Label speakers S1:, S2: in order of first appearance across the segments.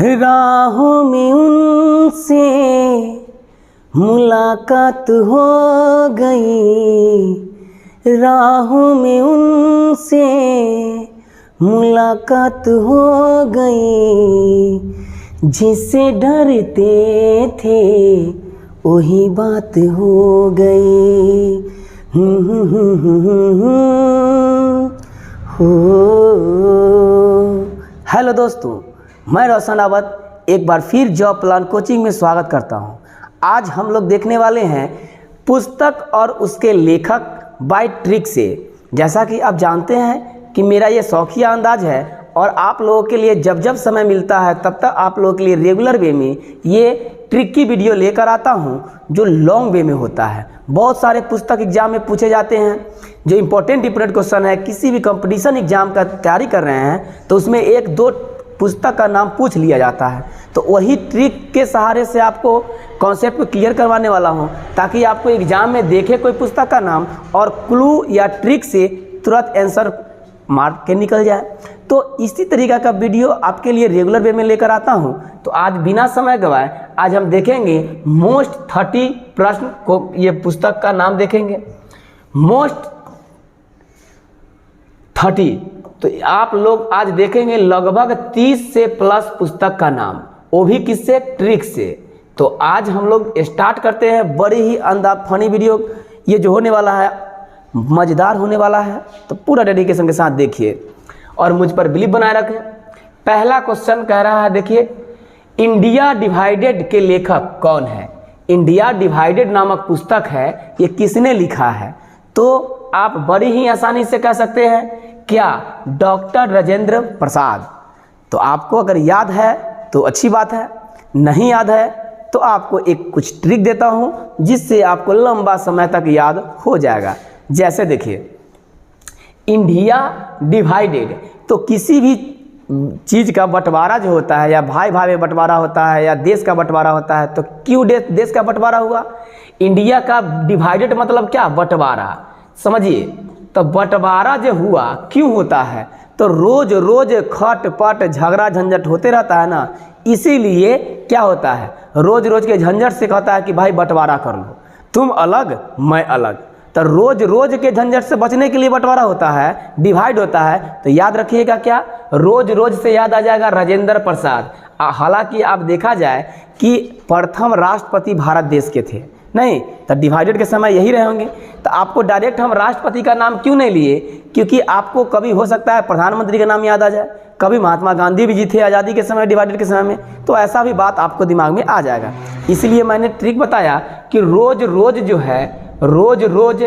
S1: राहों में उनसे मुलाकात हो गई, राहों में उनसे मुलाकात हो गई, जिससे डरते थे वही बात हो गई। हो। हेलो दोस्तों, मैं रोशन रावत एक बार फिर जॉब प्लान कोचिंग में स्वागत करता हूं। आज हम लोग देखने वाले हैं पुस्तक और उसके लेखक बाय ट्रिक से। जैसा कि आप जानते हैं कि मेरा ये शौकिया अंदाज है और आप लोगों के लिए जब जब समय मिलता है तब तक आप लोगों के लिए रेगुलर वे में ये ट्रिक की वीडियो लेकर आता हूँ जो लॉन्ग वे में होता है। बहुत सारे पुस्तक एग्जाम में पूछे जाते हैं, जो इम्पोर्टेंट क्वेश्चन है, किसी भी कंपटीशन एग्जाम का तैयारी कर रहे हैं तो उसमें एक दो पुस्तक का नाम पूछ लिया जाता है। तो वही ट्रिक के सहारे से आपको कॉन्सेप्ट को क्लियर करवाने वाला हूं, ताकि आपको एग्जाम में देखे कोई पुस्तक का नाम और क्लू या ट्रिक से तुरंत आंसर मार के निकल जाए। तो इसी तरीका का वीडियो आपके लिए रेगुलर वे में लेकर आता हूं। तो आज बिना समय गवाए आज हम देखेंगे मोस्ट 30 प्रश्न को, ये पुस्तक का नाम देखेंगे मोस्ट 30। तो आप लोग आज देखेंगे लगभग 30 से प्लस पुस्तक का नाम, वो भी किससे, ट्रिक से। तो आज हम लोग स्टार्ट करते हैं। बड़ी ही अंदाज फनी वीडियो ये जो होने वाला है, मज़ेदार होने वाला है, तो पूरा डेडिकेशन के साथ देखिए और मुझ पर बिलीव बनाए रखें। पहला क्वेश्चन कह रहा है, देखिए, इंडिया डिवाइडेड के लेखक कौन है। इंडिया डिवाइडेड नामक पुस्तक है, ये किसने लिखा है? तो आप बड़ी ही आसानी से कह सकते हैं, क्या डॉक्टर राजेंद्र प्रसाद। तो आपको अगर याद है तो अच्छी बात है, नहीं याद है तो आपको एक कुछ ट्रिक देता हूं जिससे आपको लंबा समय तक याद हो जाएगा। जैसे देखिए, इंडिया डिवाइडेड, तो किसी भी चीज़ का बंटवारा जो होता है, या भाई भाई में बंटवारा होता है, या देश का बंटवारा होता है, तो क्यों देश का बंटवारा हुआ? इंडिया का डिवाइडेड मतलब क्या, बंटवारा, समझिए। तो बंटवारा जो हुआ क्यों होता है? तो रोज रोज खट पट झगड़ा झंझट होते रहता है ना, इसीलिए क्या होता है, रोज रोज के झंझट से कहता है कि भाई बंटवारा कर लो, तुम अलग मैं अलग। तो रोज रोज के झंझट से बचने के लिए बंटवारा होता है, डिवाइड होता है। तो याद रखिएगा, क्या रोज रोज से याद आ जाएगा राजेंद्र प्रसाद। हालांकि आप देखा जाए कि प्रथम राष्ट्रपति भारत देश के थे, नहीं तो डिवाइडेड के समय यही रहे होंगे। तो आपको डायरेक्ट हम राष्ट्रपति का नाम क्यों नहीं लिए? क्योंकि आपको कभी हो सकता है प्रधानमंत्री का नाम याद आ जाए, कभी महात्मा गांधी भी जी थे आज़ादी के समय, डिवाइडेड के समय में, तो ऐसा भी बात आपको दिमाग में आ जाएगा। इसलिए मैंने ट्रिक बताया कि रोज रोज जो है, रोज रोज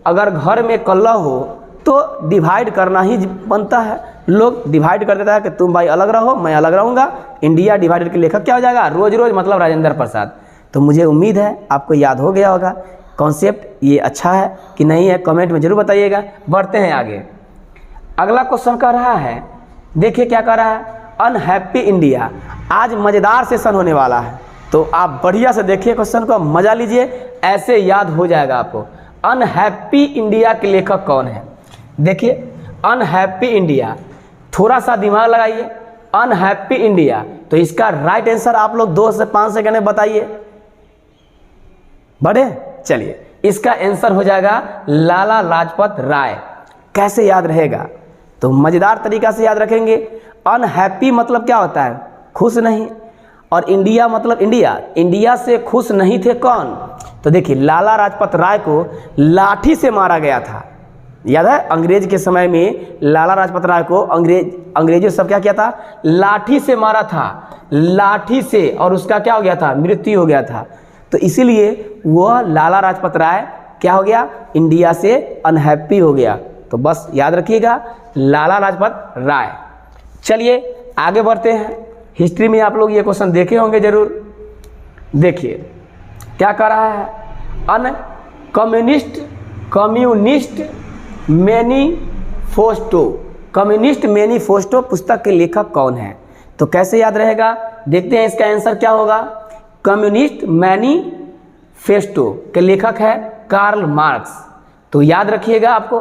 S1: अगर घर में कलह हो तो डिवाइड करना ही बनता है। लोग डिवाइड कर देता है कि तुम भाई अलग रहो, मैं अलग रहूँगा। इंडिया डिवाइडेड के लेखक क्या हो जाएगा, रोज रोज मतलब राजेंद्र प्रसाद। तो मुझे उम्मीद है आपको याद हो गया होगा। कॉन्सेप्ट ये अच्छा है कि नहीं है, कमेंट में जरूर बताइएगा। बढ़ते हैं आगे। अगला क्वेश्चन कर रहा है, देखिए क्या कर रहा है, अनहैप्पी इंडिया। आज मज़ेदार सेशन होने वाला है, तो आप बढ़िया से देखिए क्वेश्चन को, मजा लीजिए, ऐसे याद हो जाएगा आपको। अनहैप्पी इंडिया के लेखक कौन है? देखिए, अनहैप्पी इंडिया, थोड़ा सा दिमाग लगाइए। अनहैप्पी इंडिया, तो इसका राइट आंसर आप लोग 2 से 5 सेकंड में बताइए। बढ़े, चलिए, इसका आंसर हो जाएगा लाला लाजपत राय। कैसे याद रहेगा? तो मज़ेदार तरीका से याद रखेंगे। अनहैप्पी मतलब क्या होता है, खुश नहीं, और इंडिया मतलब इंडिया, इंडिया से खुश नहीं थे कौन? तो देखिए, लाला लाजपत राय को लाठी से मारा गया था, याद है? अंग्रेज के समय में लाला लाजपत राय को अंग्रेजों सब क्या किया था, लाठी से मारा था, लाठी से, और उसका क्या हो गया था, मृत्यु हो गया था। तो इसीलिए वह लाला लाजपत राय क्या हो गया, इंडिया से अनहैप्पी हो गया। तो बस याद रखिएगा, लाला लाजपत राय। चलिए आगे बढ़ते हैं। हिस्ट्री में आप लोग ये क्वेश्चन देखे होंगे जरूर। देखिए क्या कर रहा है, कम्युनिस्ट मैनिफेस्टो। कम्युनिस्ट मैनिफेस्टो पुस्तक के लेखक कौन है? तो कैसे याद रहेगा, देखते हैं इसका आंसर क्या होगा। कम्युनिस्ट मैनिफेस्टो के लेखक है कार्ल मार्क्स। तो याद रखिएगा आपको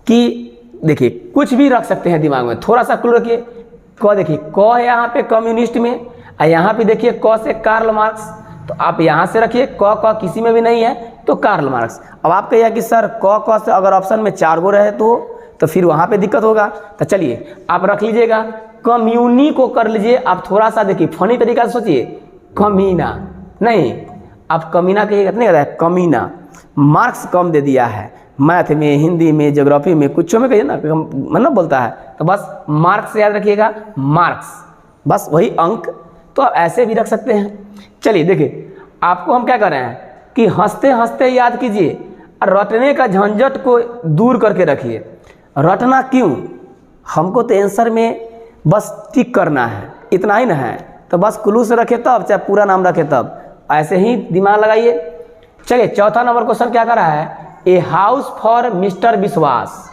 S1: कि देखिए, कुछ भी रख सकते हैं दिमाग में, थोड़ा सा क्लू रखिए। क देखिए क है यहाँ पे कम्युनिस्ट में, और यहाँ पे देखिए क से कार्ल मार्क्स, तो आप यहाँ से रखिए क किसी में भी नहीं है तो कार्ल मार्क्स। अब आप कहिए कि सर क से अगर ऑप्शन में 4 गो रहे तो फिर वहाँ पे दिक्कत होगा। तो चलिए आप रख लीजिएगा, कम्युनी को कर लीजिए। आप थोड़ा सा देखिए फनी तरीका से सोचिए, कमीना नहीं, आप कमीना कहिएगा नहीं, कहता है कमीना। मार्क्स कम दे दिया है, मैथ में, हिंदी में, ज्योग्राफी में, कुछ में कहिए ना, मतलब बोलता है, तो बस मार्क्स याद रखिएगा, मार्क्स, बस वही अंक। तो आप ऐसे भी रख सकते हैं। चलिए देखिए, आपको हम क्या कर रहे हैं कि हंसते हंसते याद कीजिए और रटने का झंझट को दूर करके रखिए। रटना क्यों, हमको तो आंसर में बस टिक करना है, इतना ही ना है। तो बस क्लू से रखे तब, चाहे पूरा नाम रखे तब, ऐसे ही दिमाग लगाइए। चलिए चौथा नंबर क्वेश्चन क्या कर रहा है, ए हाउस फॉर मिस्टर विश्वास।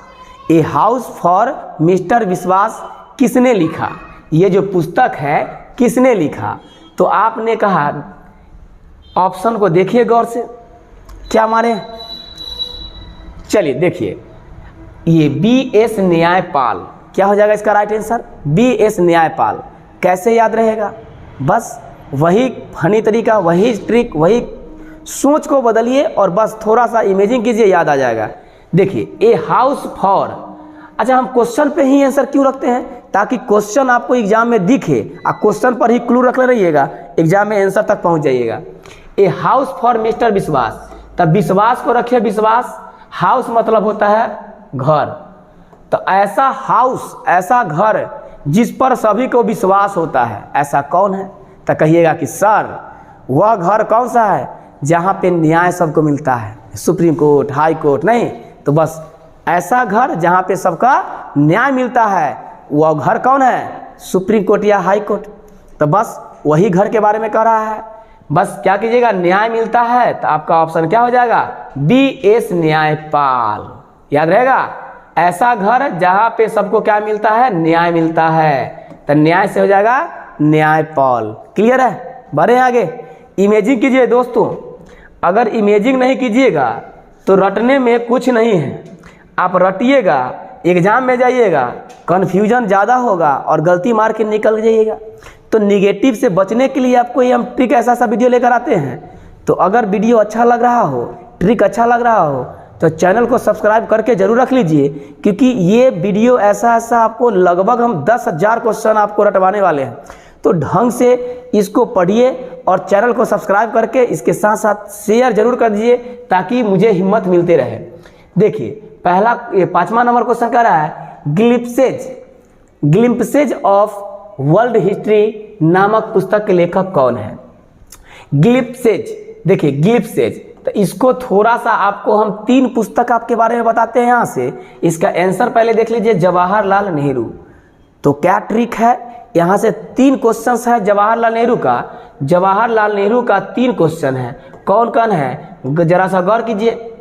S1: ए हाउस फॉर मिस्टर विश्वास किसने लिखा, ये जो पुस्तक है किसने लिखा। तो आपने कहा, ऑप्शन को देखिए गौर से, क्या मारे। चलिए देखिए, ये B.S. न्यायपाल, क्या हो जाएगा इसका राइट आंसर, B.S. न्यायपाल। कैसे याद रहेगा, बस वही फनी तरीका, वही ट्रिक, वही सोच को बदलिए और बस थोड़ा सा इमेजिंग कीजिए, याद आ जाएगा। देखिए ए हाउस फॉर, अच्छा हम क्वेश्चन पे ही आंसर क्यों रखते हैं, ताकि क्वेश्चन आपको एग्जाम में दिखे और क्वेश्चन पर ही क्लू रख ले रहिएगा, एग्जाम में आंसर तक पहुंच जाइएगा। ए हाउस फॉर मिस्टर विश्वास, तब विश्वास को रखिए, विश्वास, हाउस मतलब होता है घर। तो ऐसा हाउस, ऐसा घर जिस पर सभी को विश्वास होता है, ऐसा कौन है। तो कहिएगा कि सर वह घर कौन सा है जहाँ पे न्याय सबको मिलता है, सुप्रीम कोर्ट, हाई कोर्ट नहीं, तो बस ऐसा घर जहाँ पे सबका न्याय मिलता है, वह घर कौन है, सुप्रीम कोर्ट या हाई कोर्ट। तो बस वही घर के बारे में कह रहा है। बस क्या कीजिएगा, न्याय मिलता है, तो आपका ऑप्शन क्या हो जाएगा, B.S. न्यायपाल। याद रहेगा, ऐसा घर जहाँ पे सबको क्या मिलता है, न्याय मिलता है, तो न्याय से हो जाएगा न्यायपाल। क्लियर है, बढ़े आगे। इमेजिंग कीजिए दोस्तों, अगर इमेजिंग नहीं कीजिएगा तो रटने में कुछ नहीं है। आप रटिएगा, एग्जाम में जाइएगा, कन्फ्यूजन ज़्यादा होगा और गलती मार के निकल जाइएगा। तो निगेटिव से बचने के लिए आपको ये हम ट्रिक ऐसा वीडियो लेकर आते हैं। तो अगर वीडियो अच्छा लग रहा हो, ट्रिक अच्छा लग रहा हो, तो चैनल को सब्सक्राइब करके जरूर रख लीजिए, क्योंकि ये वीडियो ऐसा आपको लगभग हम 10,000 क्वेश्चन आपको रटवाने वाले हैं। तो ढंग से इसको पढ़िए और चैनल को सब्सक्राइब करके इसके साथ साथ शेयर जरूर कर दीजिए, ताकि मुझे हिम्मत मिलते रहे। देखिए पहला, ये 5वां नंबर क्वेश्चन कह रहा है, ग्लिम्पसेज ऑफ वर्ल्ड हिस्ट्री नामक पुस्तक के लेखक कौन है। ग्लिम्पसेज, देखिए ग्लिम्पसेज, तो इसको थोड़ा सा आपको हम 3 पुस्तक आपके बारे में बताते हैं यहाँ से। इसका आंसर पहले देख लीजिए, जवाहरलाल नेहरू। तो क्या ट्रिक है, यहाँ से 3 क्वेश्चन है जवाहरलाल नेहरू का। जवाहरलाल नेहरू का 3 क्वेश्चन है, कौन कौन है जरा सा गौर कीजिए।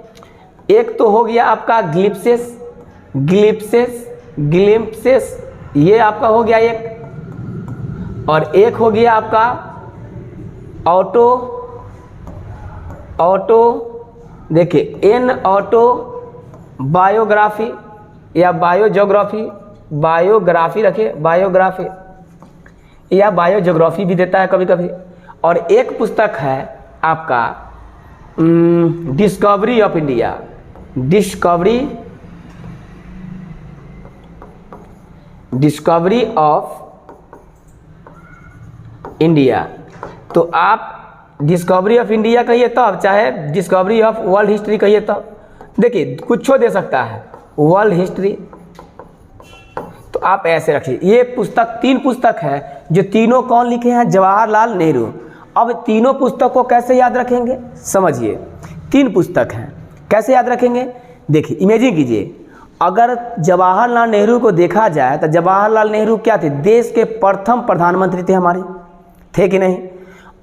S1: एक तो हो गया आपका ग्लिम्पसेस, ये आपका हो गया एक, और एक हो गया आपका ऑटो, देखिए एन ऑटो बायोग्राफी या बायोग्राफी रखिए, बायोग्राफी या बायोज्योग्राफी भी देता है कभी कभी। और एक पुस्तक है आपका discovery of India, discovery of India. तो आप डिस्कवरी ऑफ इंडिया कहिए तब, चाहे डिस्कवरी ऑफ वर्ल्ड हिस्ट्री कहिए तब। देखिए कुछ दे सकता है, वर्ल्ड हिस्ट्री, तो आप ऐसे रखिए। ये पुस्तक 3 पुस्तक है जो तीनों कौन लिखे हैं, जवाहरलाल नेहरू। अब तीनों पुस्तक को कैसे याद रखेंगे, समझिए। 3 पुस्तक हैं, कैसे याद रखेंगे, देखिए इमेजिन कीजिए। अगर जवाहरलाल नेहरू को देखा जाए तो जवाहरलाल नेहरू क्या थे, देश के प्रथम प्रधानमंत्री थे हमारे, थे कि नहीं।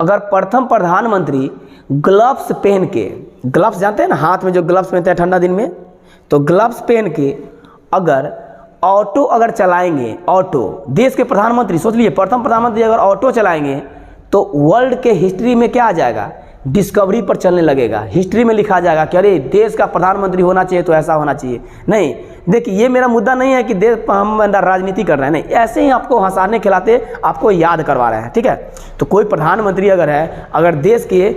S1: अगर प्रथम प्रधानमंत्री ग्लव्स पहन के, ग्लव्स जानते हैं ना, हाथ में जो ग्लव्स पहनते हैं ठंडा दिन में, तो ग्लव्स पहन के अगर ऑटो अगर चलाएंगे, ऑटो, देश के प्रधानमंत्री, सोच लीजिए प्रथम प्रधानमंत्री अगर ऑटो चलाएंगे, तो वर्ल्ड के हिस्ट्री में क्या आ जाएगा, डिस्कवरी पर चलने लगेगा, हिस्ट्री में लिखा जाएगा कि अरे देश का प्रधानमंत्री होना चाहिए तो ऐसा होना चाहिए। नहीं, देखिए ये मेरा मुद्दा नहीं है कि देश हम राजनीति कर रहे हैं, नहीं, ऐसे ही आपको हंसाने खिलाते आपको याद करवा रहे हैं, ठीक है। तो कोई प्रधानमंत्री अगर है, अगर देश के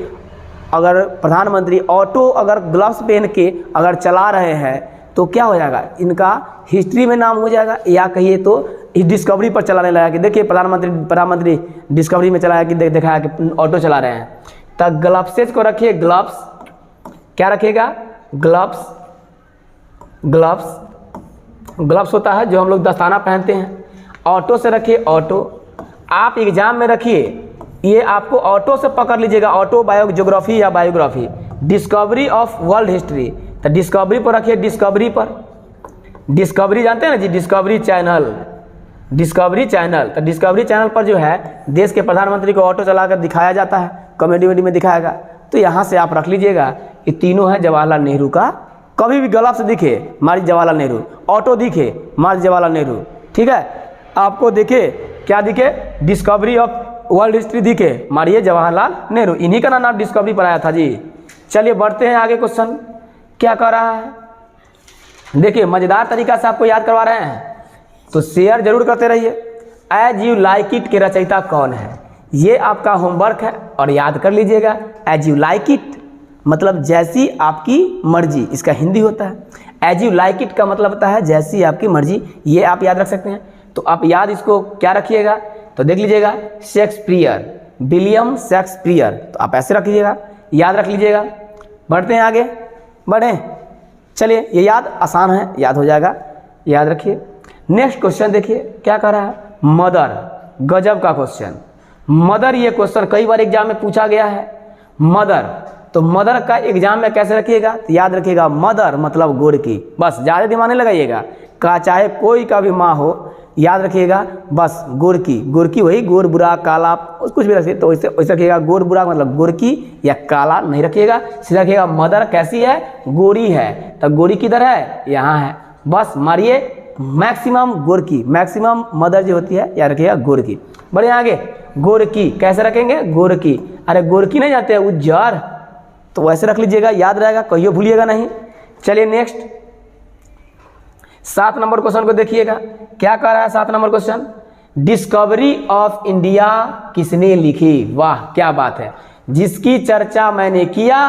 S1: अगर प्रधानमंत्री ऑटो अगर ग्लव्स पहन के अगर चला रहे हैं तो क्या हो जाएगा, इनका हिस्ट्री में नाम हो जाएगा, या कहिए तो इस डिस्कवरी पर चलाने लगा कि देखिए प्रधानमंत्री डिस्कवरी में चलाया कि दिखाया कि ऑटो चला रहे हैं। तो ग्लव्सेज को रखिए, ग्लव्स क्या रखिएगा, ग्लव्स, ग्लव्स होता है जो हम लोग दस्ताना पहनते हैं। ऑटो से रखिए ऑटो, आप एग्जाम में रखिए, ये आपको ऑटो से पकड़ लीजिएगा, ऑटो ज्योग्राफी या biography, discovery of world history, तो डिस्कवरी पर रखिए, डिस्कवरी पर, डिस्कवरी जानते हैं ना जी, डिस्कवरी चैनल, डिस्कवरी चैनल। तो डिस्कवरी चैनल पर जो है देश के प्रधानमंत्री को ऑटो चलाकर दिखाया जाता है, कॉमेडी वेडी में दिखाएगा। तो यहाँ से आप रख लीजिएगा, ये तीनों है जवाहरलाल नेहरू का। कभी भी ग्लव्स दिखे मारी जवाहरलाल नेहरू, ऑटो दिखे मारी जवाहरलाल नेहरू, ठीक है। आपको दिखे क्या दिखे, डिस्कवरी ऑफ वर्ल्ड हिस्ट्री दिखे मारिए जवाहरलाल नेहरू, इन्हीं का नाम डिस्कवरी पर आया था जी। चलिए बढ़ते हैं आगे, क्वेश्चन क्या कर रहा है, देखिए मजेदार तरीका से आपको याद करवा रहे हैं, तो शेयर जरूर करते रहिए। एज यू लाइक इट के रचयिता कौन है, ये आपका होमवर्क है और याद कर लीजिएगा। एज यू लाइक इट मतलब जैसी आपकी मर्जी, इसका हिंदी होता है। एज यू लाइक इट का मतलब होता है जैसी आपकी मर्जी, ये आप याद रख सकते हैं। तो आप याद इसको क्या रखिएगा, तो देख लीजिएगा शेक्सपियर, विलियम शेक्सपियर, तो आप ऐसे रख लीजिएगा, याद रख लीजिएगा। बढ़ते हैं आगे, बढ़ें, चलिए ये याद आसान है, याद हो जाएगा, याद रखिए। नेक्स्ट क्वेश्चन देखिए क्या कर रहा है, मदर, गजब का क्वेश्चन, मदर, ये क्वेश्चन कई बार एग्जाम में पूछा गया है। मदर, तो मदर का एग्जाम में कैसे रखिएगा, तो याद रखिएगा मदर मतलब गोरकी, बस ज़्यादा दिमाग नहीं लगाइएगा, का चाहे कोई का भी माँ हो, याद रखिएगा बस गोरकी, गोरकी वही गोर बुरा काला कुछ भी रखिए, तो वैसे रखिएगा, गोर बुरा मतलब गोरकी या काला नहीं रखिएगा, सीधा रखिएगा मदर कैसी है, गोरी है, तो गोरी किधर है, यहाँ है, बस मारिए मैक्सिमम गोरकी, मैक्सिमम मदर जो होती है याद रखिएगा गोरकी। बढ़िया आगे, गोरकी कैसे रखेंगे, गोरकी, अरे गोरकी नहीं जाते हैं उज्जर, तो वैसे रख लीजिएगा, याद रहेगा, कहियो भूलिएगा नहीं। चलिए नेक्स्ट 7 नंबर क्वेश्चन को देखिएगा क्या कह रहा है। 7 number question, discovery of India किसने लिखी, वाह क्या बात है, जिसकी चर्चा मैंने किया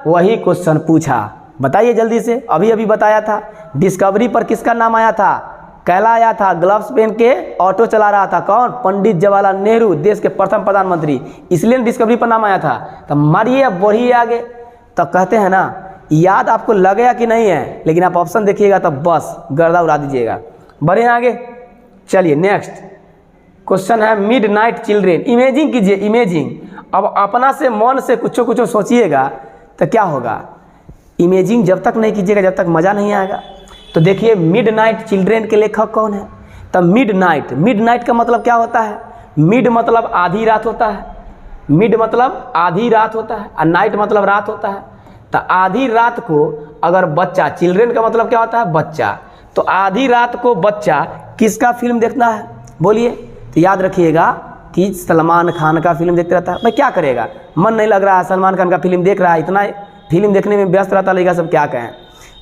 S1: वही क्वेश्चन पूछा, बताइए जल्दी से, अभी अभी बताया था। डिस्कवरी पर किसका नाम आया था, कैला आया था, ग्लव्स पहन के ऑटो चला रहा था, कौन, पंडित जवाहरलाल नेहरू, देश के प्रथम प्रधानमंत्री, इसलिए डिस्कवरी पर नाम आया था। तो मारिए अब बढ़िए आगे, तो कहते हैं ना याद आपको लगेगा कि नहीं है, लेकिन आप ऑप्शन देखिएगा तब बस गर्दा उड़ा दीजिएगा। बढ़े आगे, चलिए नेक्स्ट क्वेश्चन है मिडनाइट चिल्ड्रेन, इमेजिंग कीजिए, इमेजिंग, अब अपना से मन से कुछ सोचिएगा तो क्या होगा, इमेजिंग जब तक नहीं कीजिएगा जब तक मज़ा नहीं आएगा। तो देखिए मिडनाइट चिल्ड्रेन के लेखक कौन है, तब मिडनाइट, मिडनाइट का मतलब क्या होता है, मिड मतलब आधी रात होता है, मिड मतलब आधी रात होता है और नाइट मतलब रात होता है। तो आधी रात को अगर बच्चा, चिल्ड्रेन का मतलब क्या होता है, बच्चा, तो आधी रात को बच्चा किसका फिल्म देखना है बोलिए, तो याद रखिएगा कि सलमान खान का फिल्म देखते रहता है। भाई क्या करेगा, मन नहीं लग रहा है, सलमान खान का फिल्म देख रहा है, इतना फिल्म देखने में व्यस्त रहता लड़का सब, क्या कहें।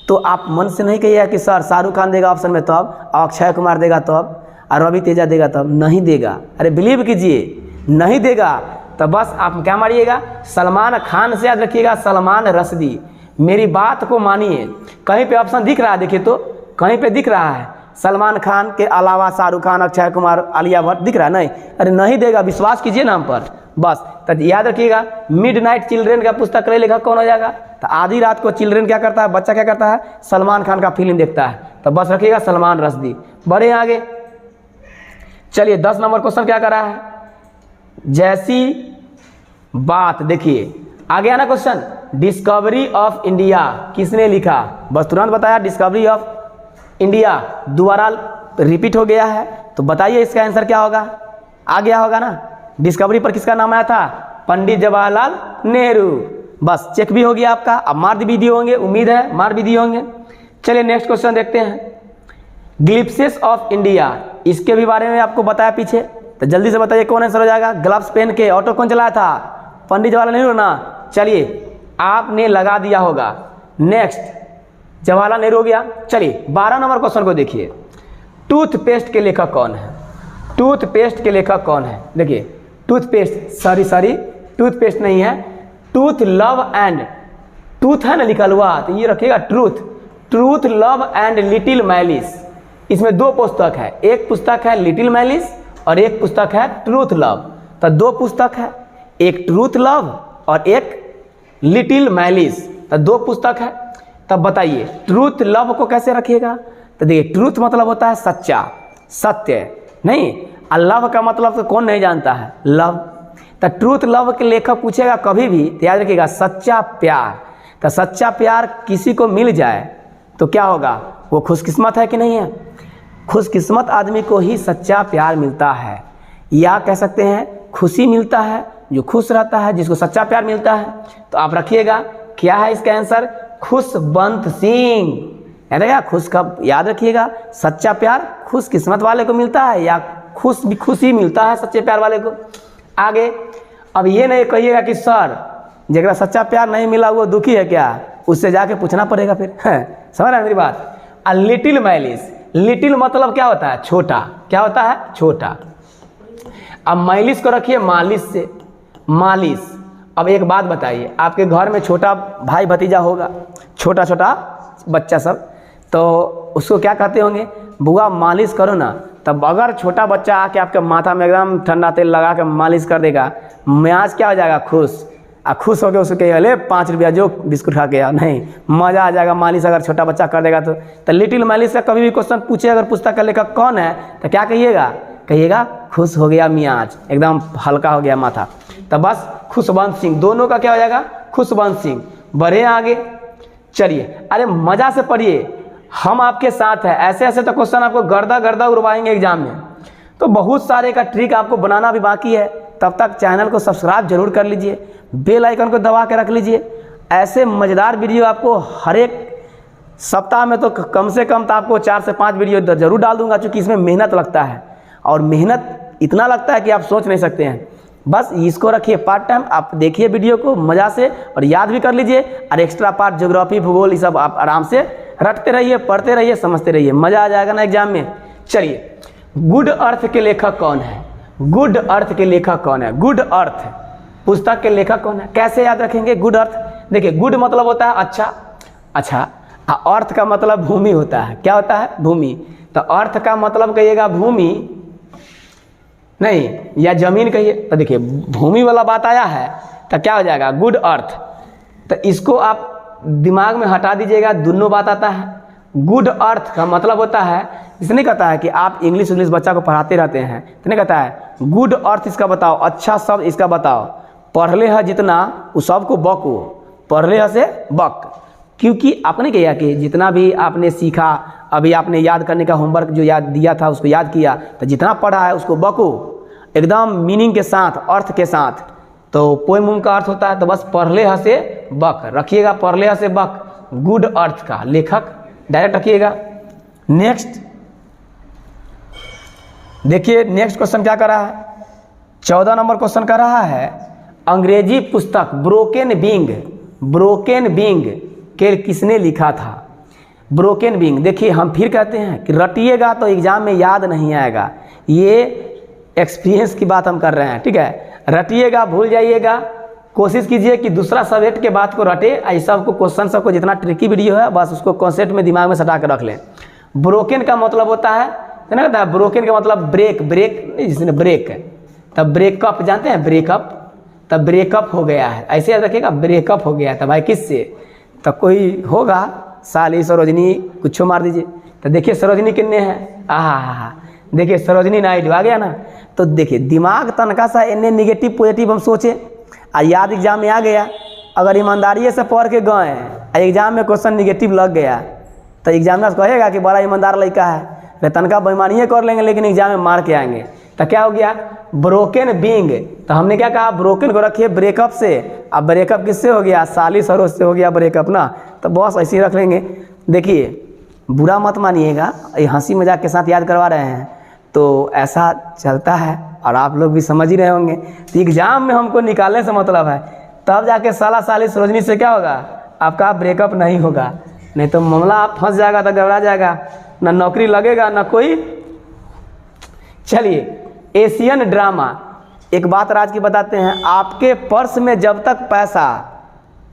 S1: तो आप मन से नहीं कहिएगा कि सर शाहरुख खान देगा ऑप्शन में तब, अक्षय कुमार देगा तब, और रवि तेजा देगा तब, नहीं देगा, अरे बिलीव कीजिए नहीं देगा। तो बस आप क्या मारिएगा, सलमान खान से याद रखिएगा, सलमान रश्दी, मेरी बात को मानिए। कहीं पे ऑप्शन दिख रहा है, देखिए तो कहीं पे दिख रहा है सलमान खान के अलावा शाहरुख खान, अक्षय कुमार, आलिया भट्ट दिख रहा है, नहीं, अरे नहीं देगा, विश्वास कीजिए नाम पर। बस तो याद रखिएगा मिडनाइट चिल्ड्रेन का पुस्तक का लेखक कौन हो जाएगा, तो आधी रात को चिल्ड्रेन क्या करता है, बच्चा क्या करता है, सलमान खान का फिल्म देखता है, तो बस रखिएगा सलमान रश्दी। बढ़े आगे, चलिए 10 नंबर क्वेश्चन क्या कर रहा है, जैसी बात, देखिए आ गया ना क्वेश्चन, डिस्कवरी ऑफ इंडिया किसने लिखा, बस तुरंत बताया, डिस्कवरी ऑफ इंडिया दोबारा रिपीट हो गया है, तो बताइए इसका आंसर क्या होगा, आ गया होगा ना, डिस्कवरी पर किसका नाम आया था, पंडित जवाहरलाल नेहरू। बस चेक भी हो गया आपका, अब मार्क भी दिए होंगे, उम्मीद है मार्क भी दिए होंगे। चलिए नेक्स्ट क्वेश्चन देखते हैं, ग्लिप्सेस ऑफ इंडिया, इसके भी बारे में आपको बताया पीछे, तो जल्दी से बताइए कौन आंसर हो जाएगा। ग्लव्स पहन के ऑटो कौन चलाया था, पंडित जवाहरलाल नेहरू ना, चलिए आपने लगा दिया होगा। नेक्स्ट जवाहरलाल नेहरू हो गया। चलिए 12 नंबर क्वेश्चन को देखिए, टूथपेस्ट के लेखक कौन है? टूथपेस्ट के लेखक कौन है? देखिए टूथपेस्ट, सॉरी टूथपेस्ट नहीं है, टूथ लव एंड, टूथ है ना लिखा हुआ, तो ये रखिएगा truth, truth love and little malice. इसमें दो पुस्तक है, एक पुस्तक है लिटिल मैलिस और एक पुस्तक है ट्रूथ लव। तो दो पुस्तक है, एक ट्रूथ लव और एक लिटिल मैलिस, तो दो पुस्तक है। तब बताइए ट्रूथ लव को कैसे रखिएगा? तो देखिए ट्रूथ मतलब होता है सच्चा, सत्य नहीं, और लव का मतलब तो कौन नहीं जानता है, लव। तो ट्रूथ लव के लेखक पूछेगा कभी भी तो याद रखिएगा सच्चा प्यार। तो सच्चा प्यार किसी को मिल जाए तो क्या होगा, वो खुशकिस्मत है कि नहीं है? खुशकिस्मत आदमी को ही सच्चा प्यार मिलता है, या कह सकते हैं खुशी मिलता है, जो खुश रहता है जिसको सच्चा प्यार मिलता है। तो आप रखिएगा क्या है इसका आंसर, खुशवंत सिंह। याद रखिएगा, खुश का याद रखिएगा, सच्चा प्यार खुशकिस्मत वाले को मिलता है या खुशी मिलता है सच्चे प्यार वाले को। आगे अब ये नहीं कहिएगा कि सर जगह सच्चा प्यार नहीं मिला वो दुखी है क्या, उससे जाके पूछना पड़ेगा फिर। समझ रहे हैं मेरी बात? अ लिटिल मैलिस, लिटिल मतलब क्या होता है, छोटा, क्या होता है, छोटा। अब मैलिस को रखिए मालिश से, मालिश। अब एक बात बताइए, आपके घर में छोटा भाई भतीजा होगा, छोटा छोटा बच्चा सब, तो उसको क्या कहते होंगे, बुआ मालिश करो ना। तब अगर छोटा बच्चा आके आपके माथा में एकदम ठंडा तेल लगा के मालिश कर देगा, मियाज क्या हो जाएगा, खुश। खुश होकर उसको कहिए ले 5 रुपया जो बिस्कुट खा के आ, नहीं, मज़ा आ जाएगा। मालिश अगर छोटा बच्चा कर देगा तो लिटिल मालिश का कभी भी क्वेश्चन पूछे अगर पुस्तक का लेखक कौन है तो क्या कहिएगा, कहिएगा खुश हो गया मियाज, एकदम हल्का हो गया माथा। तो बस खुशवंत सिंह, दोनों का क्या हो जाएगा, खुशवंत सिंह। बढ़े आगे, चलिए अरे मज़ा से पढ़िए, हम आपके साथ हैं। ऐसे ऐसे तो क्वेश्चन आपको गर्दा गर्दा उड़वाएंगे एग्जाम में, तो बहुत सारे का ट्रिक आपको बनाना भी बाकी है। तब तक चैनल को सब्सक्राइब जरूर कर लीजिए, बेल आइकन को दबा के रख लीजिए। ऐसे मज़ेदार वीडियो आपको हर एक सप्ताह में तो कम से कम तो आपको 4 से 5 वीडियो जरूर डाल दूंगा, क्योंकि इसमें मेहनत लगता है, और मेहनत इतना लगता है कि आप सोच नहीं सकते हैं। बस इसको रखिए पार्ट टाइम, आप देखिए वीडियो को मज़ा से और याद भी कर लीजिए, और एक्स्ट्रा पार्ट ज्योग्राफी भूगोल ये सब आप आराम से रटते रहिए, पढ़ते रहिए, समझते रहिए, मज़ा आ जाएगा ना एग्जाम में। चलिए गुड अर्थ के लेखक कौन है? गुड अर्थ के लेखक कौन है? गुड अर्थ पुस्तक के लेखक कौन है? कैसे याद रखेंगे गुड अर्थ? देखिए गुड मतलब होता है अच्छा, अच्छा, अर्थ का मतलब भूमि होता है, क्या होता है, भूमि। तो अर्थ का मतलब कहिएगा भूमि नहीं, या जमीन कहिए। तो देखिए भूमि वाला बात आया है तो क्या हो जाएगा, गुड अर्थ। तो इसको आप दिमाग में हटा दीजिएगा, दोनों बात आता है। गुड अर्थ का मतलब होता है, इसने कहता है कि आप इंग्लिश बच्चा को पढ़ाते रहते हैं, तो नहीं कहता है गुड अर्थ इसका बताओ, अच्छा शब्द इसका बताओ। पढ़ले है जितना उस सबको बको, पढ़ले है से बक, क्योंकि आपने कहा कि जितना भी आपने सीखा, अभी आपने याद करने का होमवर्क जो याद दिया था उसको याद किया, तो जितना पढ़ा है उसको बको एकदम मीनिंग के साथ, अर्थ के साथ। तो पोएम का अर्थ होता है, तो बस पढ़ले है से बक रखिएगा, पढ़ले है से बक, गुड अर्थ का लेखक डायरेक्ट रखिएगा। नेक्स्ट देखिए, नेक्स्ट क्वेश्चन क्या कर रहा है, 14 नंबर क्वेश्चन कर रहा है, अंग्रेजी पुस्तक ब्रोकन विंग, ब्रोकन विंग के किसने लिखा था? ब्रोकन विंग, देखिए हम फिर कहते हैं कि रटिएगा तो एग्जाम में याद नहीं आएगा, ये एक्सपीरियंस की बात हम कर रहे हैं, ठीक है। रटिएगा भूल जाइएगा, कोशिश कीजिए कि दूसरा सब्जेक्ट के बात को रटे। ऐसा आपको क्वेश्चन सबको जितना ट्रिकी वीडियो है बस उसको कॉन्सेप्ट में दिमाग में सटा कर रख लें। ब्रोकन का मतलब होता है ना, कहता है ब्रोकन का मतलब ब्रेक, ब्रेक जिसने ब्रेक, तब ब्रेकअप जानते हैं, ब्रेकअप, तब ब्रेकअप हो गया है, ऐसे याद रखिएगा, ब्रेकअप हो गया था भाई किससे, तब कोई होगा साली सरोजनी कुछ मार दीजिए। तो देखिए सरोजनी कितने हैं, आहा, देखिए सरोजनी नाइडू आ गया ना। तो देखिए दिमाग तनका सा इन्हें निगेटिव पॉजिटिव हम सोचे, याद एग्जाम में आ गया। अगर ईमानदारी से पढ़ के गए एग्जाम में क्वेश्चन निगेटिव लग गया तो एग्जामिनर कहेगा कि बड़ा ईमानदार लड़का है, तनका बेईमानी कर लेंगे लेकिन एग्जाम में मार के आएंगे। तो क्या हो गया, ब्रोकन विंग। तो हमने क्या कहा, ब्रोकन को रखिए ब्रेकअप से। अब ब्रेकअप किससे हो गया, साली सरोज से हो गया ब्रेकअप ना, तो बस ऐसे ही रख लेंगे। देखिए बुरा मत मानिएगा, ये हंसी मजाक के साथ याद करवा रहे हैं, तो ऐसा चलता है और आप लोग भी समझ ही रहे होंगे। तो एग्जाम में हमको निकालने से मतलब है, तब जाके साला साली सरोजनी से क्या होगा, आपका ब्रेकअप नहीं होगा। नहीं तो मामला आप फंस जाएगा तो घबरा जाएगा, ना नौकरी लगेगा ना कोई। चलिए एशियन ड्रामा, एक बात राज की बताते हैं, आपके पर्स में जब तक पैसा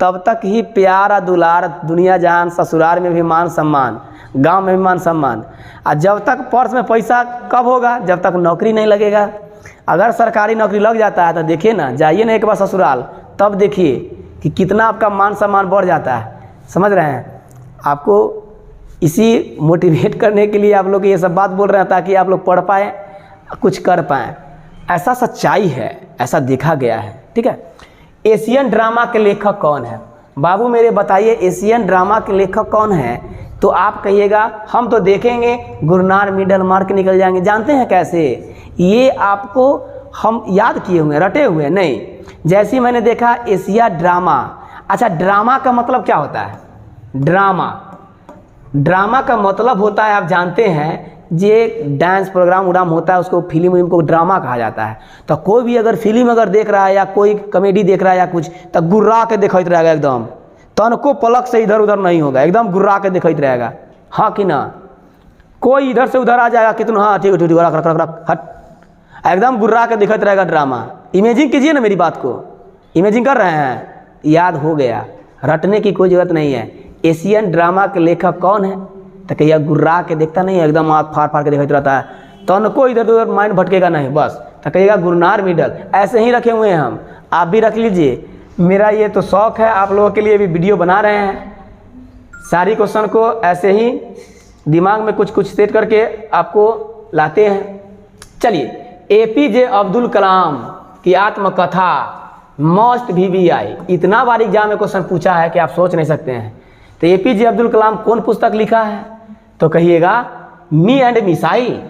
S1: तब तक ही प्यार और दुलार, दुनिया जहान, ससुराल में भी मान सम्मान, गांव में भी मान सम्मान। और जब तक पर्स में पैसा कब होगा, जब तक नौकरी नहीं लगेगा। अगर सरकारी नौकरी लग जाता है तो देखिए ना, जाइए ना एक बार ससुराल, तब देखिए कि कितना आपका मान सम्मान बढ़ जाता है। समझ रहे हैं? आपको इसी मोटिवेट करने के लिए आप लोग ये सब बात बोल रहे हैं, ताकि आप लोग पढ़ पाएँ, कुछ कर पाएँ। ऐसा सच्चाई है, ऐसा देखा गया है। ठीक है, एशियन ड्रामा के लेखक कौन है? बाबू मेरे बताइए, एशियन ड्रामा के लेखक कौन है? तो आप कहिएगा हम तो देखेंगे गुरनार मिडल मार्क निकल जाएंगे। जानते हैं कैसे? ये आपको हम याद किए हुए, रटे हुए नहीं। जैसे ही मैंने देखा एशिया ड्रामा, अच्छा ड्रामा का मतलब क्या होता है? ड्रामा का मतलब होता है, आप जानते हैं, जे डांस प्रोग्राम उड़ाम होता है, उसको फिल्म को ड्रामा कहा जाता है। तो कोई भी अगर फिल्म अगर देख रहा है या कोई कॉमेडी देख रहा है या कुछ, तो गुर्रा के देखते रहेगा, एकदम तनको पलक से इधर उधर नहीं होगा, एकदम गुर्रा के देखते रहेगा। हाँ कि ना? कोई इधर से उधर आ जाएगा कितना, हाँ ठीक है ठीक है, हट, एकदम गुर्रा के देखते रहेगा ड्रामा। इमेजिंग कीजिए ना मेरी बात को, इमेजिंग कर रहे हैं? याद हो गया, रटने की कोई ज़रूरत नहीं है। एशियन ड्रामा के लेखक कौन है? तो कहिए गुर्रा के देखता नहीं है, एकदम आँख फाड़ फाड़ के देखते रहता है, तनको इधर उधर माइंड भटकेगा नहीं, बस। तो कहिएगा गुरनार मिडल। ऐसे ही रखे हुए हैं हम, आप भी रख लीजिए। मेरा ये तो शौक़ है, आप लोगों के लिए भी वीडियो बना रहे हैं। सारी क्वेश्चन को ऐसे ही दिमाग में कुछ कुछ सेट करके आपको लाते हैं। चलिए, एपीजे अब्दुल कलाम की आत्मकथा मस्ट VVI, इतना बार एग्जाम में क्वेश्चन पूछा है कि आप सोच नहीं सकते हैं। तो एपीजे अब्दुल कलाम कौन पुस्तक लिखा है? तो कहिएगा मी एंड मिसाइल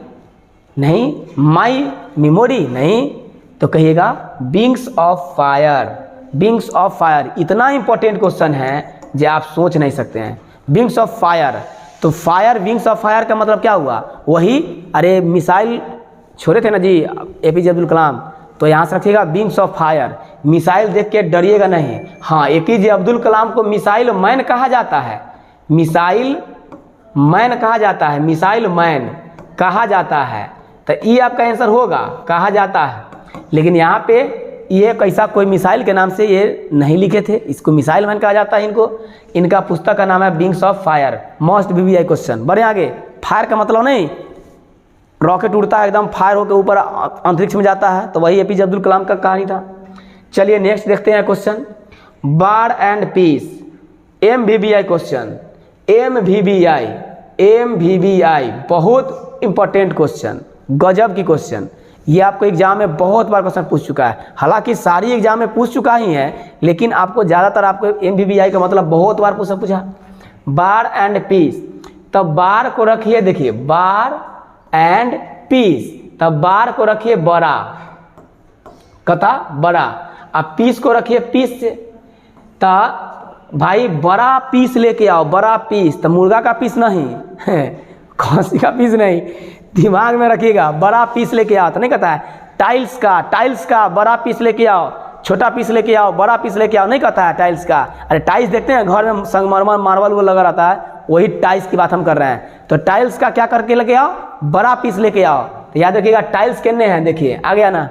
S1: नहीं, माई मेमोरी नहीं, तो कहिएगा wings of fire. Wings of fire इतना इंपॉर्टेंट क्वेश्चन है जो आप सोच नहीं सकते हैं। विंग्स ऑफ फायर, तो फायर, विंग्स ऑफ फायर का मतलब क्या हुआ? वही, अरे मिसाइल छोड़े थे ना जी एपीजे अब्दुल कलाम, तो यहाँ से रखिएगा विंग्स ऑफ फायर। मिसाइल देख के डरिएगा नहीं। हाँ, एपीजे अब्दुल कलाम को मिसाइल मैन कहा जाता है, मिसाइल मैन कहा जाता है, मिसाइल मैन कहा जाता है। तो ये आपका आंसर होगा, कहा जाता है। लेकिन यहाँ पे ये कैसा कोई मिसाइल के नाम से ये नहीं लिखे थे, इसको मिसाइल मैन कहा जाता है इनको। इनका पुस्तक का नाम है wings of fire, must VVI question. बढ़े आगे, फायर का मतलब नहीं रॉकेट उड़ता है एकदम फायर होकर ऊपर अंतरिक्ष में जाता है, तो वही एपीजे अब्दुल कलाम का कहानी था। चलिए नेक्स्ट देखते हैं question, war and peace, MVVI question. MVVI बहुत इंपॉर्टेंट क्वेश्चन, गजब की क्वेश्चन। ये आपको एग्जाम में बहुत बार क्वेश्चन पूछ चुका है, हालांकि सारी एग्जाम में पूछ चुका ही है, लेकिन आपको ज़्यादातर आपको MVVI का मतलब बहुत बार पूछा। वार एंड पीस, तब बार को रखिए, देखिए वार एंड पीस, तब बार को रखिए बड़ा, कथा बड़ा, अब पीस को रखिए पीस से। तब भाई बड़ा पीस लेके आओ, बड़ा पीस, तो मुर्गा का पीस नहीं खस्सी का पीस नहीं, दिमाग में रखिएगा, बड़ा पीस लेके आओ। तो नहीं कहता है टाइल्स का बड़ा पीस लेके आओ, छोटा पीस लेके आओ, बड़ा पीस लेके आओ, नहीं कहता है टाइल्स का। अरे टाइल्स देखते हैं घर में संगमरमर मार्बल वो लगा रहता है, वही टाइल्स की बात हम कर रहे हैं। तो टाइल्स का क्या करके लेके आओ? बड़ा पीस लेके आओ। तो याद रखिएगा टाइल्स कितने हैं, देखिए आ गया ना।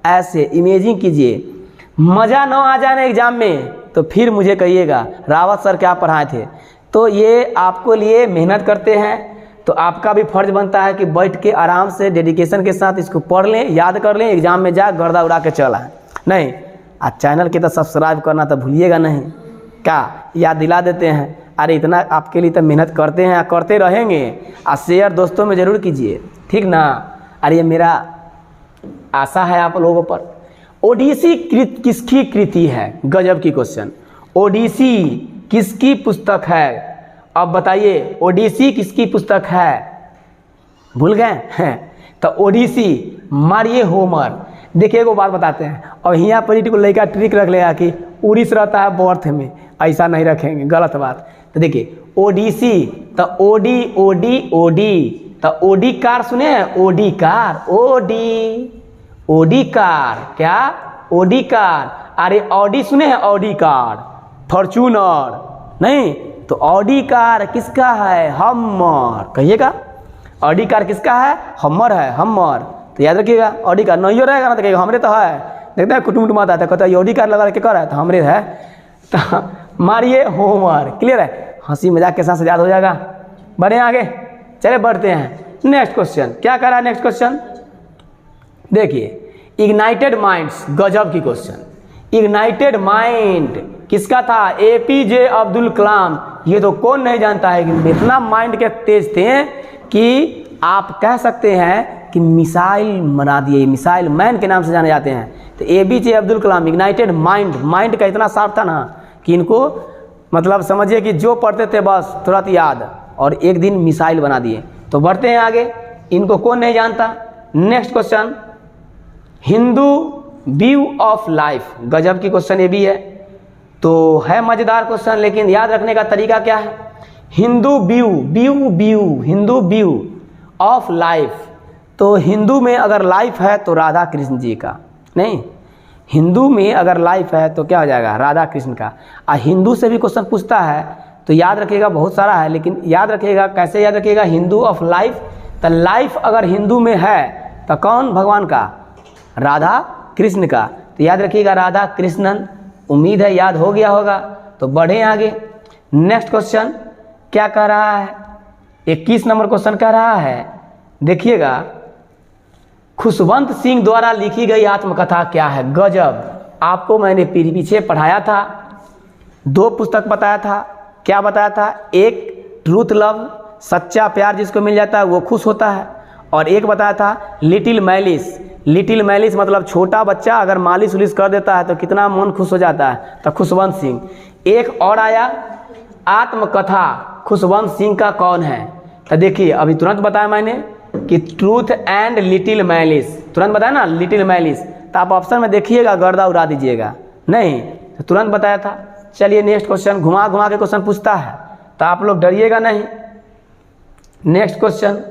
S1: ऐसे इमेजिंग कीजिए, मज़ा न आ जाए ना एग्जाम में तो फिर मुझे कहिएगा रावत सर क्या पढ़ाए थे। तो ये आपको लिए मेहनत करते हैं, तो आपका भी फर्ज बनता है कि बैठ के आराम से डेडिकेशन के साथ इसको पढ़ लें, याद कर लें, एग्जाम में जा गर्दा उड़ा के चला नहीं। आज चैनल के तो सब्सक्राइब करना तो भूलिएगा नहीं, क्या याद दिला देते हैं। अरे इतना आपके लिए तो मेहनत करते हैं, करते रहेंगे। और शेयर दोस्तों में ज़रूर कीजिए, ठीक ना। अरे ये मेरा आशा है आप लोगों पर। ओडिसी किसकी कृति है? गजब की क्वेश्चन। ओडिसी किसकी पुस्तक है? अब बताइए ओडिसी किसकी पुस्तक है? भूल गए हैं? तो ओडिसी मारिए होमर। देखिए एगो बात बताते हैं, और यहाँ पर को लेकर ट्रिक रख लेगा कि उड़ीस रहता है बर्थ में, ऐसा नहीं रखेंगे, गलत बात। तो देखिए ओडिसी, तो ओडी, तो ओडी कार सुने हैं? ओडी कार, ओडी कार, क्या ओडी कार। अरे ऑडी सुने हैं? ऑडी कार, फॉर्चूनर नहीं, तो ऑडी कार किसका है? हमर। कहिएगा ऑडी कार किसका है? हमर है, हमर। तो याद रखिएगा ऑडी कार नहीं हो रहेगा ना तो कहिएगा हमरे तो है। देखते हैं कुटुम कुटुम आता है कहता है ऑडी कार लगा के कर है तो हमरे है, तो मारिए होमर। क्लियर है? हंसी मजाक के साथ याद हो जाएगा। बढ़े आगे, चले बढ़ते हैं नेक्स्ट क्वेश्चन। क्या कर रहा है नेक्स्ट क्वेश्चन? देखिए इग्नाइटेड माइंड्स, गजब की क्वेश्चन। इग्नाइटेड माइंड किसका था? एपीजे अब्दुल कलाम। ये तो कौन नहीं जानता है कि इतना माइंड के तेज थे कि आप कह सकते हैं कि मिसाइल बना दिए, मिसाइल मैन के नाम से जाने जाते हैं। तो APJ Abdul Kalam ignited mind, mind का इतना शार्प था ना कि इनको मतलब समझिए कि जो पढ़ते थे बस तुरंत याद, और एक दिन मिसाइल बना दिए। तो बढ़ते हैं आगे, इनको कौन नहीं जानता। Next question, Hindu view of life, गजब की क्वेश्चन ये भी है। तो है मज़ेदार क्वेश्चन, लेकिन याद रखने का तरीका क्या है? Hindu view, Hindu view of life. तो हिंदू में अगर लाइफ है तो राधा कृष्ण जी का, नहीं, हिंदू में अगर लाइफ है तो क्या हो जाएगा? राधा कृष्ण का। हिंदू से भी क्वेश्चन पूछता है तो याद रखिएगा, बहुत सारा है लेकिन याद रखिएगा। कैसे याद रखिएगा? हिंदू ऑफ लाइफ, तो लाइफ अगर हिंदू में है तो कौन भगवान का? राधा कृष्ण का। तो याद रखिएगा राधा कृष्णन। उम्मीद है याद हो गया होगा। तो बढ़े आगे, नेक्स्ट क्वेश्चन क्या कह रहा है? 21 नंबर क्वेश्चन कह रहा है, देखिएगा, खुशवंत सिंह द्वारा लिखी गई आत्मकथा क्या है? गजब। आपको मैंने पीछे पढ़ाया था, 2 पुस्तक बताया था। क्या बताया था? एक ट्रूथ लव, सच्चा प्यार जिसको मिल जाता है वो खुश होता है, और एक बताया था लिटिल मैलिस। लिटिल मैलिस मतलब छोटा बच्चा अगर मालिश उलिश कर देता है तो कितना मन खुश हो जाता है, तो खुशवंत सिंह। एक और आया आत्मकथा, खुशवंत सिंह का कौन है? तो देखिए अभी तुरंत बताया मैंने कि ट्रूथ एंड लिटिल मैलिस, तुरंत बताया ना लिटिल मैलिस। तो आप ऑप्शन में देखिएगा, गर्दा उड़ा दीजिएगा, नहीं तो तुरंत बताया था। चलिए नेक्स्ट क्वेश्चन, घुमा घुमा के क्वेश्चन पूछता है तो आप लोग डरिएगा नहीं। नेक्स्ट क्वेश्चन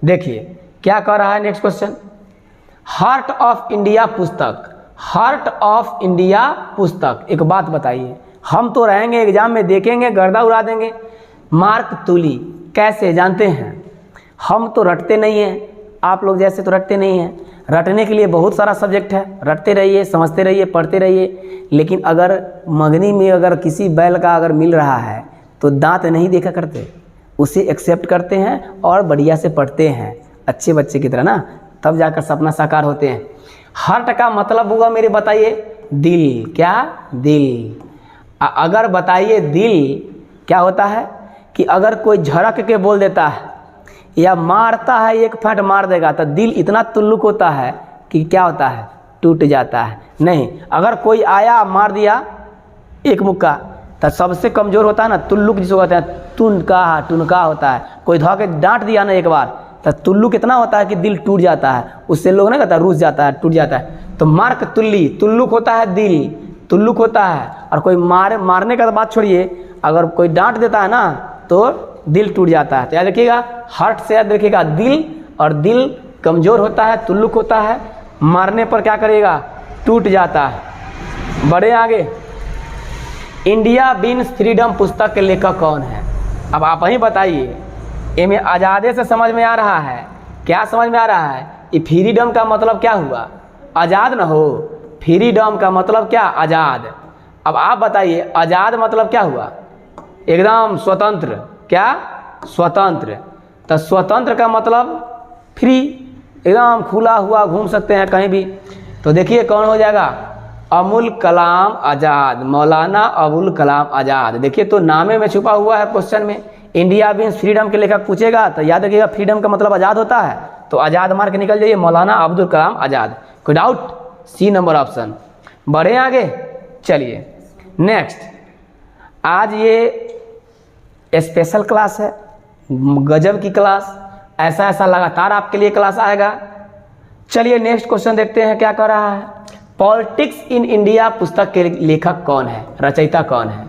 S1: देखिए क्या कह रहा है next question, heart of India पुस्तक, हार्ट ऑफ इंडिया पुस्तक। एक बात बताइए, हम तो रहेंगे एग्जाम में देखेंगे गर्दा उड़ा देंगे। मार्क तुली कैसे जानते हैं? हम तो रटते नहीं हैं, आप लोग जैसे तो रटते नहीं हैं। रटने के लिए बहुत सारा सब्जेक्ट है, रटते रहिए, समझते रहिए, पढ़ते रहिए। लेकिन अगर मंगनी में अगर किसी बैल का अगर मिल रहा है तो दांत नहीं देखा करते, उसे एक्सेप्ट करते हैं और बढ़िया से पढ़ते हैं अच्छे बच्चे की तरह ना, तब जाकर सपना साकार होते हैं। हार्ट का मतलब होगा मेरे बताइए दिल। क्या? दिल। अगर बताइए दिल क्या होता है कि अगर कोई झड़क के बोल देता है या मारता है, एक फट मार देगा तो दिल इतना तुल्लुक होता है कि क्या होता है? टूट जाता है। नहीं, अगर कोई आया मार दिया एक मुक्का तो सबसे कमज़ोर होता है ना तुल्लुक, जिसको कहते हैं टुनका होता है। कोई धो के डांट दिया ना एक बार तो तुल्लुक कितना होता है कि दिल टूट जाता है, उससे लोग नहीं कहता रूस जाता है, टूट जाता है। तो मार्क तुल्ली, तुल्लुक होता है दिल, तुल्लुक होता है। और कोई मारने का तो बात छोड़िए, अगर कोई डांट देता है ना तो दिल टूट जाता है। तो याद रखिएगा, हार्ट से याद रखिएगा दिल, और दिल कमज़ोर होता है, तुल्लुक होता है, मारने पर क्या करेगा? टूट जाता है। बड़े आगे, इंडिया विंस फ्रीडम पुस्तक के लेखक कौन है? अब आप ही बताइए। ये में आज़ादे से समझ में आ रहा है, क्या समझ में आ रहा है? ये फ्रीडम का मतलब क्या हुआ? आज़ाद ना हो, फ्रीडम का मतलब क्या? आज़ाद। अब आप बताइए आज़ाद मतलब क्या हुआ? एकदम स्वतंत्र। क्या? स्वतंत्र। तो स्वतंत्र का मतलब फ्री, एकदम खुला हुआ घूम सकते हैं कहीं भी। तो देखिए कौन हो जाएगा? अबुल कलाम आज़ाद, मौलाना अबुल कलाम आज़ाद। देखिए तो नामे में छुपा हुआ है क्वेश्चन में। इंडिया विंस फ्रीडम के लेखक पूछेगा तो याद रखिएगा फ्रीडम का मतलब आज़ाद होता है, तो आज़ाद मार के निकल जाइए, मौलाना अब्दुल कलाम आज़ाद। कोई डाउट? सी नंबर ऑप्शन। बढ़े आगे, चलिए नेक्स्ट। आज ये स्पेशल क्लास है, गजब की क्लास, ऐसा ऐसा लगातार आपके लिए क्लास आएगा। चलिए नेक्स्ट क्वेश्चन देखते हैं क्या कर रहा है। पॉलिटिक्स इन इंडिया पुस्तक के लेखक कौन है, रचयिता कौन है?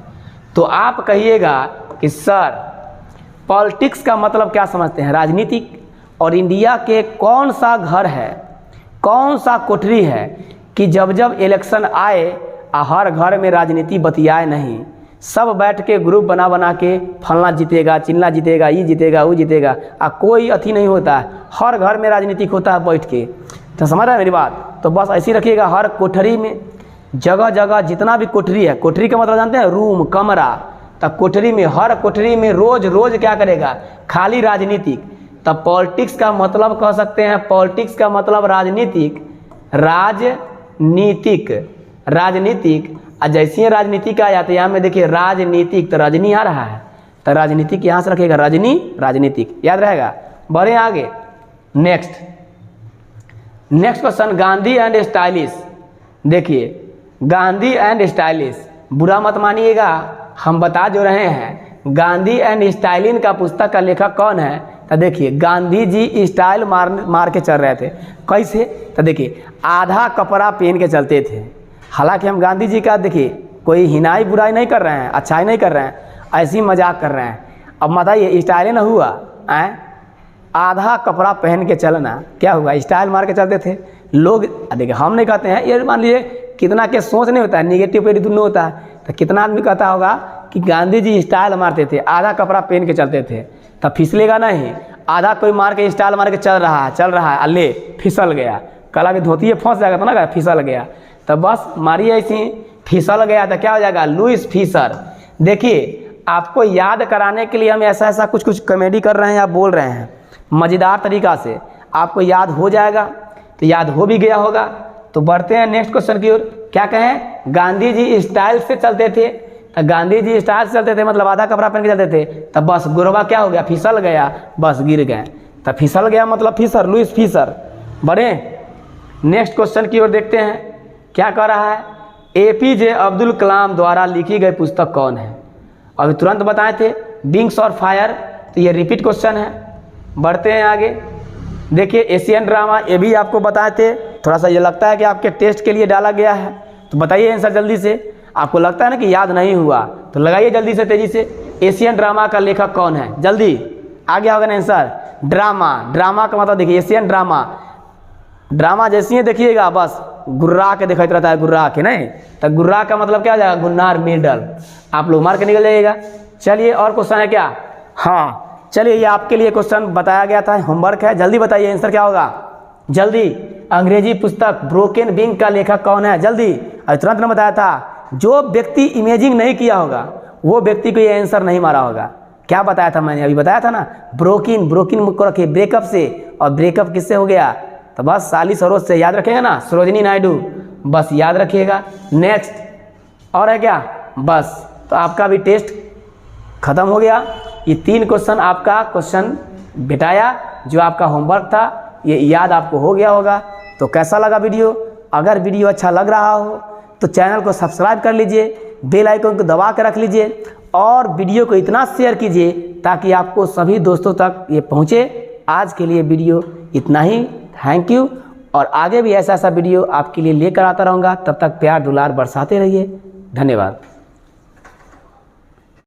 S1: तो आप कहिएगा कि सर पॉलिटिक्स का मतलब क्या समझते हैं? राजनीतिक। और इंडिया के कौन सा घर है, कौन सा कोठरी है कि जब जब इलेक्शन आए हर घर में राजनीति बतियाए नहीं, सब बैठ के ग्रुप बना बना के फलना जीतेगा, चिल्ला जीतेगा, ये जीतेगा, वो जीतेगा, कोई अथी नहीं होता है। हर घर में राजनीतिक होता है बैठ के, तो समझ रहे हैं मेरी बात। तो बस ऐसे ही रखिएगा, हर कोठरी में जगह जगह जितना भी कोठरी है, कोठरी का मतलब जानते हैं रूम, कमरा, तब कोठरी में, हर कोठरी में रोज रोज क्या करेगा, खाली राजनीतिक। तब पॉलिटिक्स का मतलब कह सकते हैं, पॉलिटिक्स का मतलब राजनीतिक, राजनीतिक, राजनीतिक। और जैसे ही राजनीतिक आ जाते हैं यहाँ में देखिए राजनीतिक, तो रजनी आ रहा है, तो राजनीतिक यहाँ से रखिएगा, रजनी राजनीतिक, याद रहेगा। बढ़े आगे, next question, Gandhi and stylish. देखिए गांधी एंड स्टाइलिश, बुरा मत मानिएगा, हम बता जो रहे हैं। गांधी एंड स्टाइलिन का पुस्तक का लेखक कौन है, तो देखिए गांधी जी स्टाइल मार के चल रहे थे। कैसे, तो देखिए आधा कपड़ा पहन के चलते थे। हालांकि हम गांधी जी का देखिए कोई हिनाई बुराई नहीं कर रहे हैं, अच्छाई नहीं कर रहे हैं, ऐसी मजाक कर रहे हैं। अब बताइए स्टाइल न हुआ, आधा कपड़ा पहन के चलना क्या हुआ, स्टाइल मार के चलते थे लोग। देखिए हम नहीं कहते हैं, ये मान लीजिए कितना के सोच नहीं होता है, निगेटिव पे दोनों होता है। तो कितना आदमी कहता होगा कि गांधी जी स्टाइल मारते थे, आधा कपड़ा पहन के चलते थे, तब फिसलेगा नहीं। आधा कोई मार के स्टाइल मार के चल रहा है, अल्ले फिसल गया, कला की धोती फंस जाएगा, तो ना फिसल गया, तब बस मारिए ऐसी, फिसल गया तो क्या हो जाएगा, लुइस फिशर। देखिए आपको याद कराने के लिए हम ऐसा कुछ कुछ कॉमेडी कर रहे हैं, आप बोल रहे हैं मज़ेदार तरीका से, आपको याद हो जाएगा, तो याद हो भी गया होगा। तो बढ़ते हैं नेक्स्ट क्वेश्चन की ओर। क्या कहें, गांधी जी स्टाइल से चलते थे, तो गांधी जी स्टाइल से चलते थे मतलब आधा कपड़ा पहन के चलते थे, तब बस गुरबा क्या हो गया, फिसल गया, बस गिर गए, तब फिसल गया मतलब फिशर, लुइस फिशर। बढ़े नेक्स्ट क्वेश्चन की ओर देखते हैं, क्या कह रहा है, एपीजे अब्दुल कलाम द्वारा लिखी गई पुस्तक कौन है। अभी तुरंत बताए थे विंग्स और फायर, तो ये रिपीट क्वेश्चन है। बढ़ते हैं आगे, देखिए एशियन ड्रामा, ये भी आपको बताए थे। थोड़ा सा ये लगता है कि आपके टेस्ट के लिए डाला गया है, तो बताइए आंसर जल्दी से। आपको लगता है ना कि याद नहीं हुआ, तो लगाइए जल्दी से, तेजी से। एशियन ड्रामा का लेखक कौन है, जल्दी आ गया होगा ना आंसर। ड्रामा का मतलब देखिए एशियन ड्रामा जैसे ही देखिएगा बस गुर्रा के दिखाई रहता है, गुर्रा के नहीं, तो गुर्रा का मतलब क्या हो जाएगा, गुन्नार मिडल, आप लोग मार के निकल जाइएगा। चलिए और क्वेश्चन है क्या, हाँ चलिए ये आपके लिए क्वेश्चन बताया गया था, होमवर्क है, जल्दी बताइए आंसर क्या होगा, जल्दी। अंग्रेजी पुस्तक ब्रोकन विंग का लेखक कौन है, जल्दी। तुरंत ने बताया था, जो व्यक्ति इमेजिंग नहीं किया होगा वो व्यक्ति को ये आंसर नहीं मारा होगा। क्या बताया था मैंने, अभी बताया था ना, ब्रोकिन को रखिए ब्रेकअप से, और ब्रेकअप किससे हो गया, तो बस साली सरोज से, याद रखेगा ना, सरोजिनी नायडू, बस याद रखिएगा। नेक्स्ट और है क्या, बस तो आपका भी टेस्ट खत्म हो गया। ये 3 क्वेश्चन आपका क्वेश्चन बिटाया, जो आपका होमवर्क था ये याद आपको हो गया होगा। तो कैसा लगा वीडियो, अगर वीडियो अच्छा लग रहा हो तो चैनल को सब्सक्राइब कर लीजिए, बेल आइकन को दबा कर रख लीजिए, और वीडियो को इतना शेयर कीजिए ताकि आपको सभी दोस्तों तक ये पहुँचे। आज के लिए वीडियो इतना ही, थैंक यू। और आगे भी ऐसा वीडियो आपके लिए लेकर आता रहूँगा, तब तक प्यार दुलार बरसाते रहिए, धन्यवाद।